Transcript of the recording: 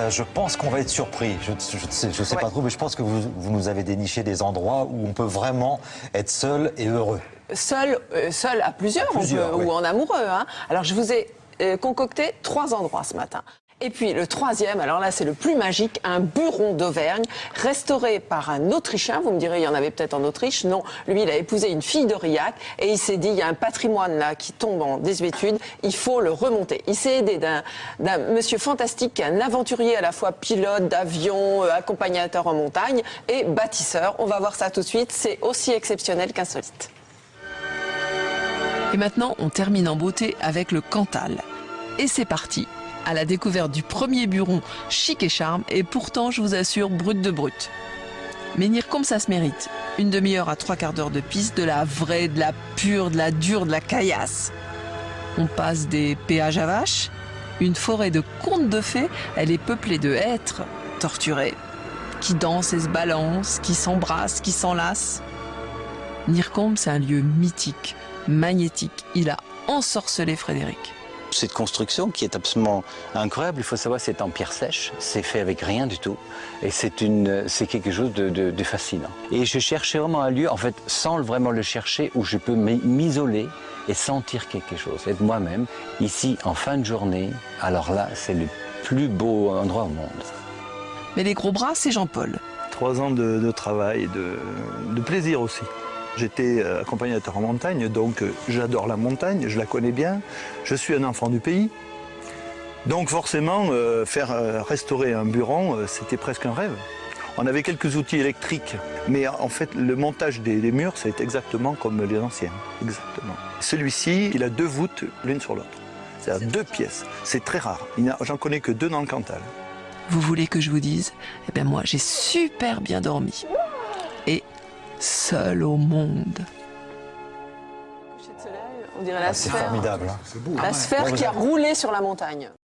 Je pense qu'on va être surpris. Je sais pas trop, mais je pense que vous nous avez déniché des endroits où on peut vraiment être seul et heureux. Seul à plusieurs, oui. ou en amoureux. Hein. Alors je vous ai concocté 3 endroits ce matin. Et puis le troisième, alors là c'est le plus magique, un buron d'Auvergne, restauré par un Autrichien. Vous me direz, il y en avait peut-être en Autriche. Non, lui il a épousé une fille d'Aurillac et il s'est dit, il y a un patrimoine là qui tombe en désuétude, il faut le remonter. Il s'est aidé d'un monsieur fantastique qui est un aventurier à la fois pilote d'avion, accompagnateur en montagne et bâtisseur. On va voir ça tout de suite, c'est aussi exceptionnel qu'insolite. Et maintenant, on termine en beauté avec le Cantal. Et c'est parti, à la découverte du premier buron chic et charme, et pourtant, je vous assure, brut de brut. Mais Nircombe, ça se mérite. 1 demi-heure à 3/4 d'heure de piste, de la vraie, de la pure, de la dure, de la caillasse. On passe des péages à vaches, une forêt de contes de fées, elle est peuplée de êtres torturés, qui dansent et se balancent, qui s'embrassent, qui s'enlacent. Nircombe, c'est un lieu mythique, magnétique. Il a ensorcelé Frédéric. Cette construction qui est absolument incroyable, il faut savoir c'est en pierre sèche, c'est fait avec rien du tout et c'est quelque chose de fascinant. Et je cherchais vraiment un lieu, en fait, sans vraiment le chercher, où je peux m'isoler et sentir quelque chose, être moi-même. Ici, en fin de journée, alors là, c'est le plus beau endroit au monde. Mais les gros bras, c'est Jean-Paul. 3 ans de travail et de plaisir aussi. J'étais accompagnateur en montagne, donc j'adore la montagne, je la connais bien. Je suis un enfant du pays. Donc forcément, restaurer un buron, c'était presque un rêve. On avait quelques outils électriques, mais en fait, le montage des murs, c'est exactement comme les anciens. Exactement. Celui-ci, il a 2 voûtes l'une sur l'autre. C'est-à-dire 2 pièces. C'est très rare. J'en connais que 2 dans le Cantal. Vous voulez que je vous dise? Eh bien moi, j'ai super bien dormi. Et seul au monde. On dirait la sphère, formidable. Hein. la sphère qui a roulé sur la montagne.